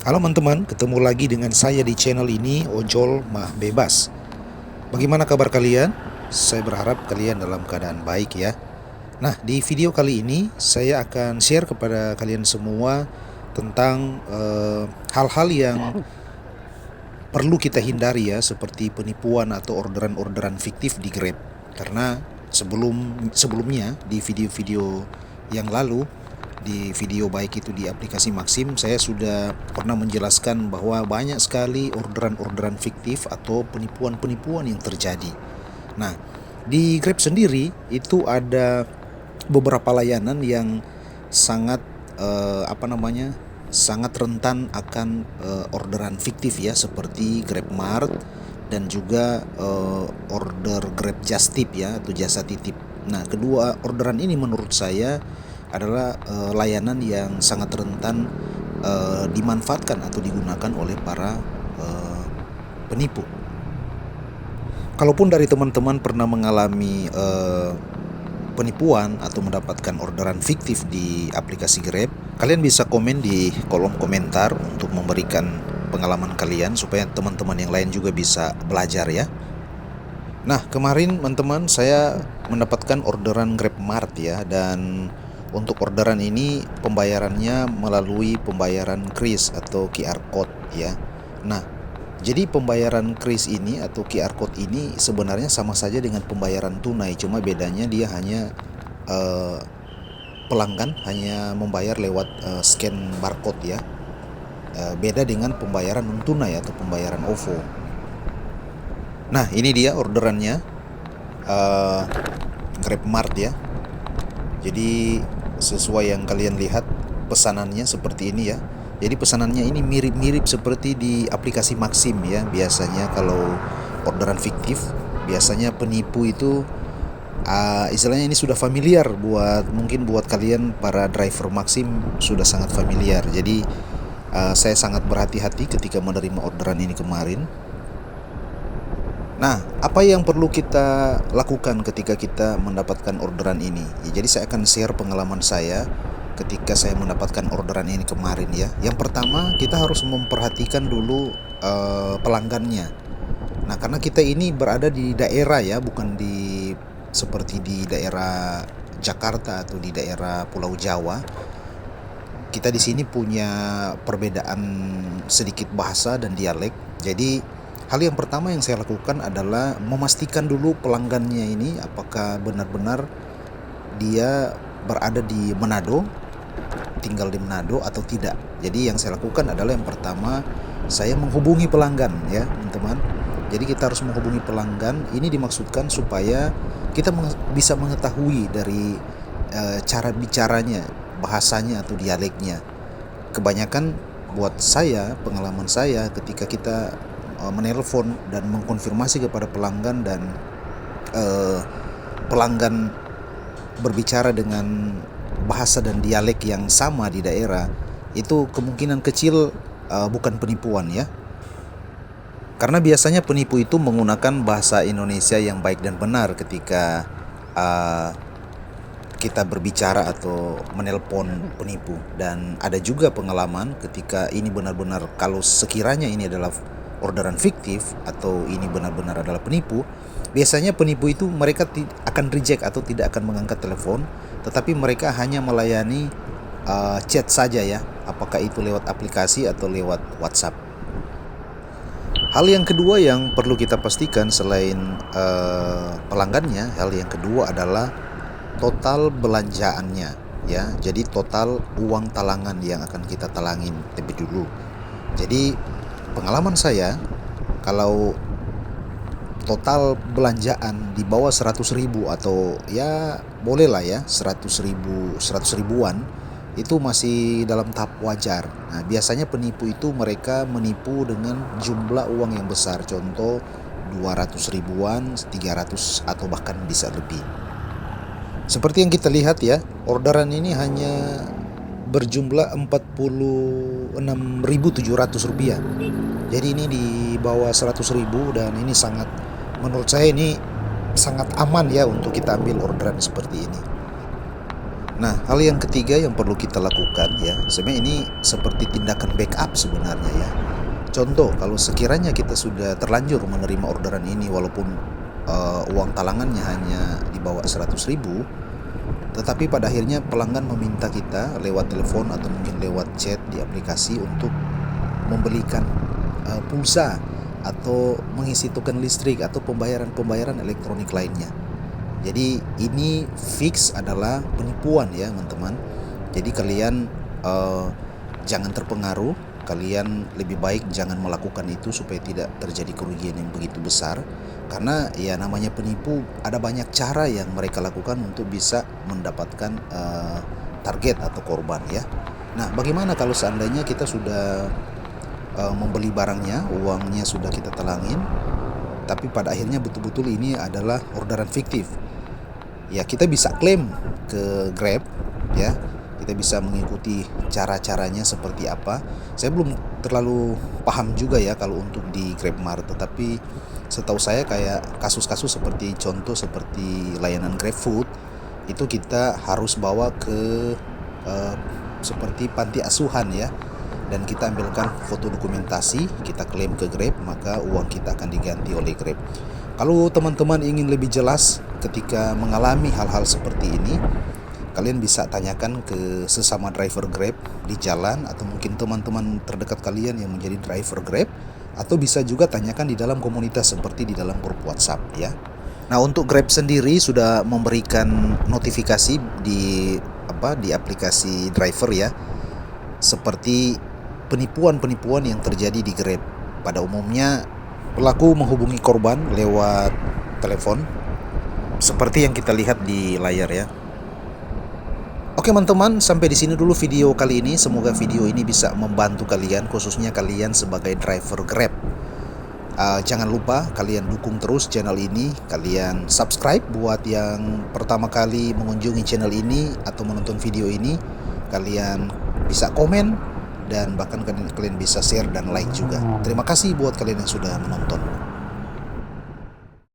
Halo teman-teman, ketemu lagi dengan saya di channel ini, Ojol Mah Bebas. Bagaimana kabar kalian? Saya berharap kalian dalam keadaan baik ya. Nah, di video kali ini saya akan share kepada kalian semua tentang hal-hal yang perlu kita hindari ya, seperti penipuan atau orderan-orderan fiktif di Grab. Karena sebelumnya di video-video yang lalu, di video baik itu di aplikasi Maxim, saya sudah pernah menjelaskan bahwa banyak sekali orderan-orderan fiktif atau penipuan-penipuan yang terjadi. Nah, di Grab sendiri itu ada beberapa layanan yang sangat sangat rentan akan orderan fiktif ya, seperti GrabMart dan juga order Grab Just Tip ya, atau jasa titip. Nah, kedua orderan ini menurut saya adalah layanan yang sangat rentan dimanfaatkan atau digunakan oleh para penipu. Kalaupun dari teman-teman pernah mengalami penipuan atau mendapatkan orderan fiktif di aplikasi Grab, kalian bisa komen di kolom komentar untuk memberikan pengalaman kalian supaya teman-teman yang lain juga bisa belajar ya. Nah, kemarin teman-teman saya mendapatkan orderan GrabMart ya, dan untuk orderan ini pembayarannya melalui pembayaran kris atau QR code ya. Nah, jadi pembayaran kris ini atau QR code ini sebenarnya sama saja dengan pembayaran tunai, cuma bedanya dia hanya eh, pelanggan hanya membayar lewat scan barcode ya. Beda dengan pembayaran non tunai atau pembayaran OVO. Nah, ini dia orderannya, eh, GrabMart ya. Jadi sesuai yang kalian lihat pesanannya seperti ini ya. Jadi pesanannya ini mirip-mirip seperti di aplikasi Maxim ya. Biasanya kalau orderan fiktif, biasanya penipu itu istilahnya ini sudah familiar, mungkin buat kalian para driver Maxim sudah sangat familiar. Jadi saya sangat berhati-hati ketika menerima orderan ini kemarin. Nah, apa yang perlu kita lakukan ketika kita mendapatkan orderan ini? Ya, jadi saya akan share pengalaman saya ketika saya mendapatkan orderan ini kemarin ya. Yang pertama, kita harus memperhatikan dulu pelanggannya. Nah, karena kita ini berada di daerah ya, bukan di seperti di daerah Jakarta atau di daerah Pulau Jawa. Kita di sini punya perbedaan sedikit bahasa dan dialek. Jadi hal yang pertama yang saya lakukan adalah memastikan dulu pelanggannya ini apakah benar-benar dia berada di Manado, tinggal di Manado atau tidak. Jadi yang saya lakukan adalah yang pertama, saya menghubungi pelanggan ya, teman-teman. Jadi kita harus menghubungi pelanggan. Ini dimaksudkan supaya kita bisa mengetahui dari cara bicaranya, bahasanya atau dialeknya. Kebanyakan buat saya, pengalaman saya ketika kita menelpon dan mengkonfirmasi kepada pelanggan, dan pelanggan berbicara dengan bahasa dan dialek yang sama di daerah, itu kemungkinan kecil bukan penipuan ya. Karena biasanya penipu itu menggunakan bahasa Indonesia yang baik dan benar ketika uh, kita berbicara atau menelpon penipu. Dan ada juga pengalaman ketika ini benar-benar, kalau sekiranya ini adalah orderan fiktif atau ini benar-benar adalah penipu, biasanya penipu itu mereka akan reject atau tidak akan mengangkat telepon, tetapi mereka hanya melayani chat saja ya, apakah itu lewat aplikasi atau lewat WhatsApp. Hal yang kedua yang perlu kita pastikan selain pelanggannya, hal yang kedua adalah total belanjaannya ya. Jadi total uang talangan yang akan kita talangin lebih dulu. Jadi pengalaman saya, kalau total belanjaan di bawah 100 ribu atau ya bolehlah ya 100 ribu, 100 ribuan, itu masih dalam tahap wajar. Nah, biasanya penipu itu mereka menipu dengan jumlah uang yang besar, contoh 200 ribuan, 300 atau bahkan bisa lebih. Seperti yang kita lihat ya, orderan ini hanya berjumlah Rp46.700. Jadi ini di bawah 100 ribu, dan ini sangat, menurut saya ini sangat aman ya untuk kita ambil orderan seperti ini. Nah, hal yang ketiga yang perlu kita lakukan ya, sebenarnya ini seperti tindakan backup sebenarnya ya. Contoh, kalau sekiranya kita sudah terlanjur menerima orderan ini walaupun uang talangannya hanya di bawah 100.000, tetapi pada akhirnya pelanggan meminta kita lewat telepon atau mungkin lewat chat di aplikasi untuk membelikan pulsa atau mengisi token listrik atau pembayaran-pembayaran elektronik lainnya. Jadi ini fix adalah penipuan ya teman-teman. Jadi kalian jangan terpengaruh, kalian lebih baik jangan melakukan itu supaya tidak terjadi kerugian yang begitu besar. Karena ya namanya penipu, ada banyak cara yang mereka lakukan untuk bisa mendapatkan target atau korban ya. Nah, bagaimana kalau seandainya kita sudah membeli barangnya, uangnya sudah kita talangin, tapi pada akhirnya betul-betul ini adalah orderan fiktif? Ya, kita bisa klaim ke Grab ya. Kita bisa mengikuti cara-caranya seperti apa. Saya belum terlalu paham juga ya kalau untuk di GrabMart, tetapi setahu saya kayak kasus-kasus seperti contoh seperti layanan GrabFood itu kita harus bawa ke eh, seperti panti asuhan ya, dan kita ambilkan foto dokumentasi, kita klaim ke Grab, maka uang kita akan diganti oleh Grab. Kalau teman-teman ingin lebih jelas ketika mengalami hal-hal seperti ini, kalian bisa tanyakan ke sesama driver Grab di jalan, atau mungkin teman-teman terdekat kalian yang menjadi driver Grab, atau bisa juga tanyakan di dalam komunitas seperti di dalam grup WhatsApp ya. Nah, untuk Grab sendiri sudah memberikan notifikasi di aplikasi driver ya, seperti penipuan-penipuan yang terjadi di Grab. Pada umumnya pelaku menghubungi korban lewat telepon seperti yang kita lihat di layar ya. Oke teman-teman, sampai di sini dulu video kali ini. Semoga video ini bisa membantu kalian, khususnya kalian sebagai driver Grab. Jangan lupa kalian dukung terus channel ini, kalian subscribe buat yang pertama kali mengunjungi channel ini atau menonton video ini. Kalian bisa komen dan bahkan kalian bisa share dan like juga. Terima kasih buat kalian yang sudah menonton.